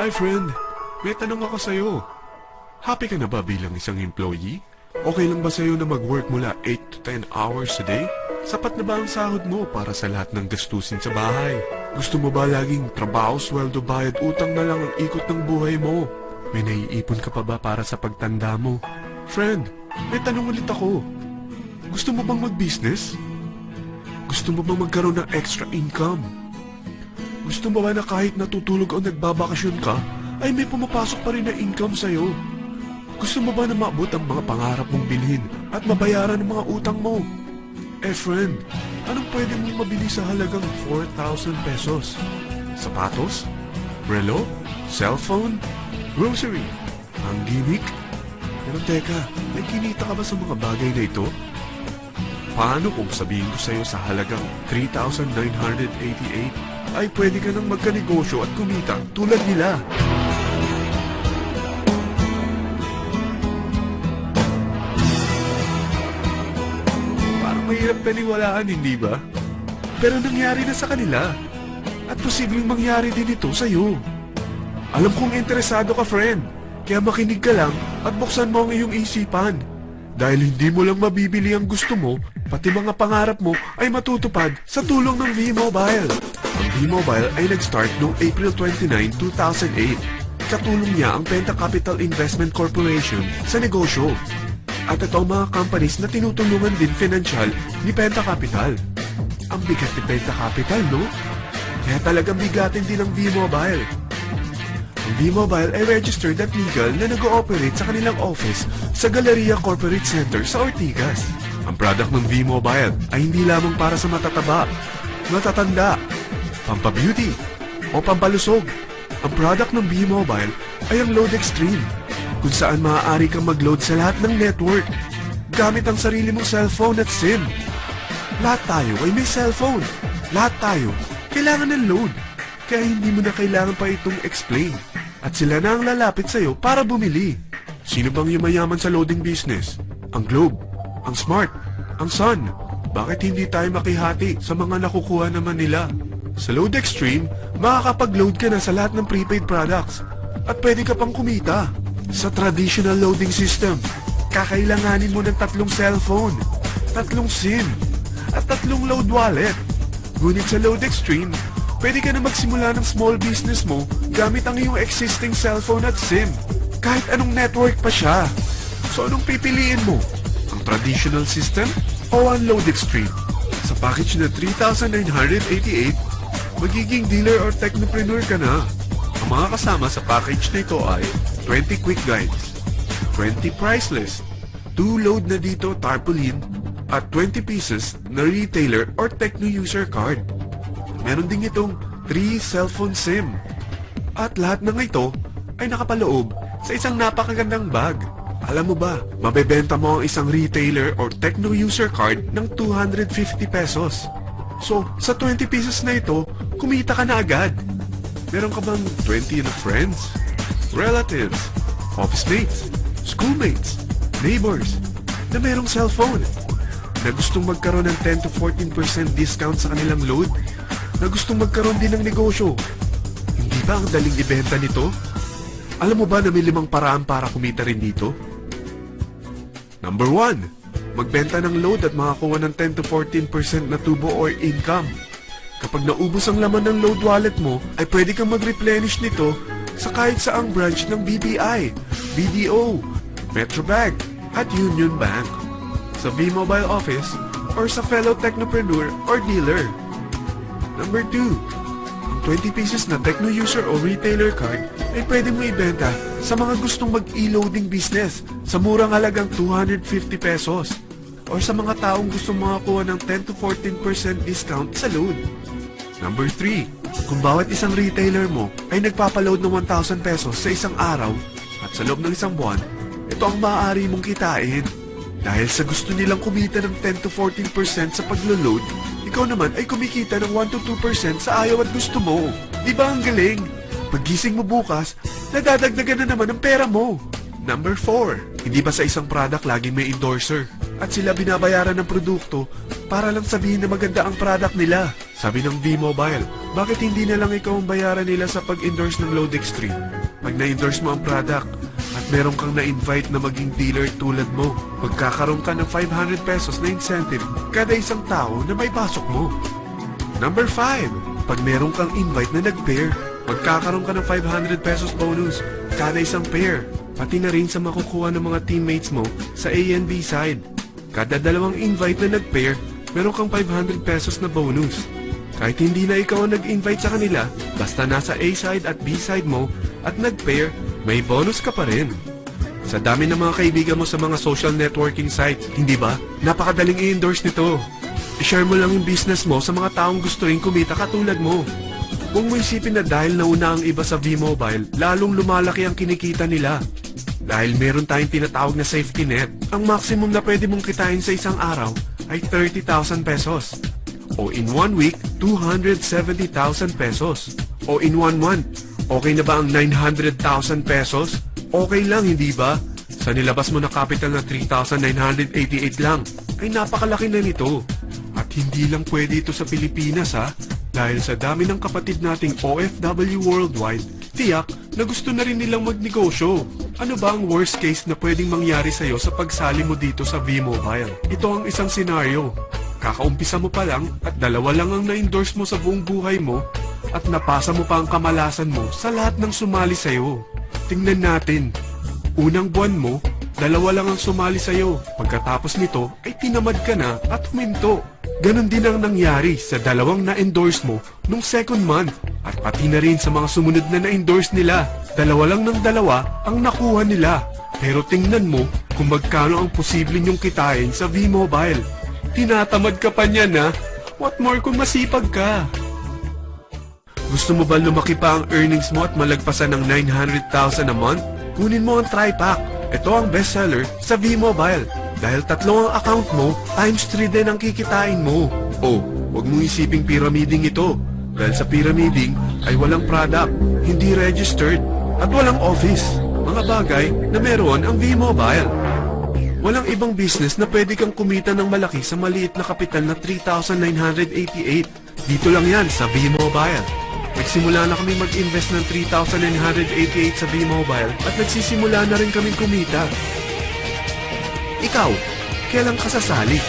Hi friend, may tanong ako sa'yo. Happy ka na ba bilang isang employee? Okay lang ba sa'yo na mag-work mula 8 to 10 hours a day? Sapat na ba ang sahod mo para sa lahat ng gastusin sa bahay? Gusto mo ba laging trabaho, sweldo, bayad, utang na lang ang ikot ng buhay mo? May naiipon ka pa ba para sa pagtanda mo? Friend, may tanong ulit ako. Gusto mo bang mag-business? Gusto mo bang magkaroon ng extra income? Gusto mo ba na kahit natutulog o nagbabakasyon ka, ay may pumapasok pa rin na income sa'yo? Gusto mo ba na maabot ang mga pangarap mong bilhin at mabayaran ang mga utang mo? Eh friend, anong pwede mong mabili sa halagang 4,000 pesos? Sapatos? Relo? Cellphone? Grocery? Ang gimmick? Pero teka, may kinita ka ba sa mga bagay na ito? Paano kung sabihin ko sa'yo sa halagang 3,988 ay pwede ka nang magkanegosyo at kumita tulad nila? Parang mahirap paniwalaan, hindi ba? Pero nangyari na sa kanila. At posibleng mangyari din ito sa'yo. Alam kong interesado ka, friend. Kaya makinig ka lang at buksan mo ang iyong isipan. Dahil hindi mo lang mabibili ang gusto mo, pati mga pangarap mo ay matutupad sa tulong ng V-Mobile. Ang V-Mobile ay nag-start noong April 29, 2008. Katulong niya ang Penta Capital Investment Corporation sa negosyo. At ito ang mga companies na tinutulungan din financial ni Penta Capital. Ang bigat ni Penta Capital, no? Kaya talagang bigatin din ang V-Mobile. Ang V-Mobile ay registered at legal na nag-ooperate sa kanilang office sa Galleria Corporate Center sa Ortigas. Ang product ng V-Mobile ay hindi lamang para sa matataba, matatanda, pampabeauty, o pampalusog. Ang product ng V-Mobile ay ang Load Extreme, kung saan maaari kang mag-load sa lahat ng network gamit ang sarili mong cellphone at SIM. Lahat tayo ay may cellphone. Lahat tayo kailangan ng load. Kaya hindi mo na kailangan pa itong explain. At sila na ang lalapit sa'yo para bumili. Sino bang yumayaman sa loading business? Ang Globe, ang Smart, ang Sun. Bakit hindi tayo makihati sa mga nakukuha naman nila? Sa Load Extreme, makakapag-load ka na sa lahat ng prepaid products. At pwede ka pang kumita. Sa traditional loading system, kakailanganin mo ng 3 cellphone, 3 SIM, at 3 load wallet. Ngunit sa Load Extreme, pwede ka na magsimula ng small business mo gamit ang iyong existing cellphone at SIM. Kahit anong network pa siya. So anong pipiliin mo? Ang traditional system o ang Load Extreme? Sa package na 3,988, magiging dealer or technopreneur ka na. Ang mga kasama sa package na ito ay 20 quick guides, 20 price list, 2 load na dito tarpaulin, at 20 pieces na retailer or techno user card. Meron din itong 3 cellphone SIM. At lahat ng ito ay nakapaloob sa isang napakagandang bag. Alam mo ba, mabebenta mo ang isang retailer or techno user card ng 250 pesos. So, sa 20 pieces na ito, kumita ka na agad. Meron ka bang 20 na friends, relatives, office mates, schoolmates, neighbors na merong cellphone, na gustong magkaroon ng 10 to 14% discount sa kanilang load, na gustong magkaroon din ng negosyo? Hindi ba ang daling ibenta nito? Alam mo ba na may 5 paraan para kumita rin dito? Number 1, magbenta ng load at makakuha ng 10 to 14% na tubo or income. Kapag naubos ang laman ng load wallet mo, ay pwede kang mag-replenish nito sa kahit saang branch ng BPI, BDO, Metrobank, at Union Bank, sa V-Mobile office, or sa fellow technopreneur or dealer. Number 2, ang 20 pieces na techno user o retailer card ay pwede mo ibenta sa mga gustong mag-e-loading business sa murang halagang 250 pesos, or sa mga taong gustong makakuha ng 10 to 14% discount sa load. Number 3, kung bawat isang retailer mo ay nagpapaload ng 1,000 pesos sa isang araw at sa loob ng isang buwan, ito ang maaari mong kitain. Dahil sa gusto nilang kumita ng 10 to 14% sa paglo-load, ikaw naman ay kumikita ng 1 to 2% sa ayaw at gusto mo. Di ba ang galing? Paggising mo bukas, nadadagdagan na naman ang pera mo. Number 4, hindi ba sa isang product laging may endorser? At sila binabayaran ng produkto para lang sabihin na maganda ang product nila. Sabi ng V-Mobile, bakit hindi na lang ikaw ang bayaran nila sa pag-endorse ng Load Extreme? Pag na-endorse mo ang product at meron kang na-invite na maging dealer tulad mo, magkakaroon ka ng 500 pesos na incentive kada isang tao na may pasok mo. Number 5, pag meron kang invite na nag-pair, magkakaroon ka ng 500 pesos bonus kada isang pair, pati na rin sa makukuha ng mga teammates mo sa A and B side. Kada dalawang invite na nag-pair, meron kang 500 pesos na bonus. Kahit hindi na ikaw ang nag-invite sa kanila, basta nasa A side at B side mo at nag-pair, may bonus ka pa rin. Sa dami ng mga kaibigan mo sa mga social networking sites, hindi ba? Napakadaling i-endorse nito. I-share mo lang yung business mo sa mga taong gusto rin kumita katulad mo. Kung mo isipin na dahil nauna ang iba sa V-Mobile, lalong lumalaki ang kinikita nila. Dahil meron tayong tinatawag na safety net, ang maximum na pwede mong kitain sa isang araw ay 30,000 pesos. O in 1 week, 270,000 pesos. O in 1 month, okay na ba ang 900,000 pesos? Okay lang, hindi ba? Sa nilabas mo na capital na 3,988 lang, ay napakalaki na nito. At hindi lang pwede ito sa Pilipinas ha, dahil sa dami ng kapatid nating OFW worldwide, tiyak na gusto na rin nilang magnegosyo. Ano ba ang worst case na pwedeng mangyari sa'yo sa pagsali mo dito sa V-Mobile? Ito ang isang senaryo. Kakaumpisa mo pa lang at dalawa lang ang na-endorse mo sa buong buhay mo at napasa mo pa ang kamalasan mo sa lahat ng sumali sa'yo. Tingnan natin. Unang buwan mo, dalawa lang ang sumali sa'yo. Pagkatapos nito ay tinamad ka na at huminto. Ganon din ang nangyari sa dalawang na-endorse mo nung second month at pati na rin sa mga sumunod na na-endorse nila. Dalawa lang ng dalawa ang nakuha nila. Pero tingnan mo kung magkano ang posible nyong kitain sa V-Mobile. Tinatamad ka pa niyan ha? What more kung masipag ka? Gusto mo ba lumaki pa ang earnings mo at malagpasan ng 900,000 a month? Kunin mo ang TriPack. Ito ang bestseller sa V-Mobile. Dahil 3 ang account mo, times 3 din ang kikitain mo. Oh, huwag mong isiping pyramiding ito. Dahil sa pyramiding ay walang product, hindi registered, at walang office. Mga bagay na meron ang V-Mobile. Walang ibang business na pwede kang kumita ng malaki sa maliit na kapital na 3,988. Dito lang yan sa V-Mobile. Nagsimula na kami mag-invest ng 3,988 sa V-Mobile at nagsisimula na rin kaming kumita. Ikaw, kailan ka sasali?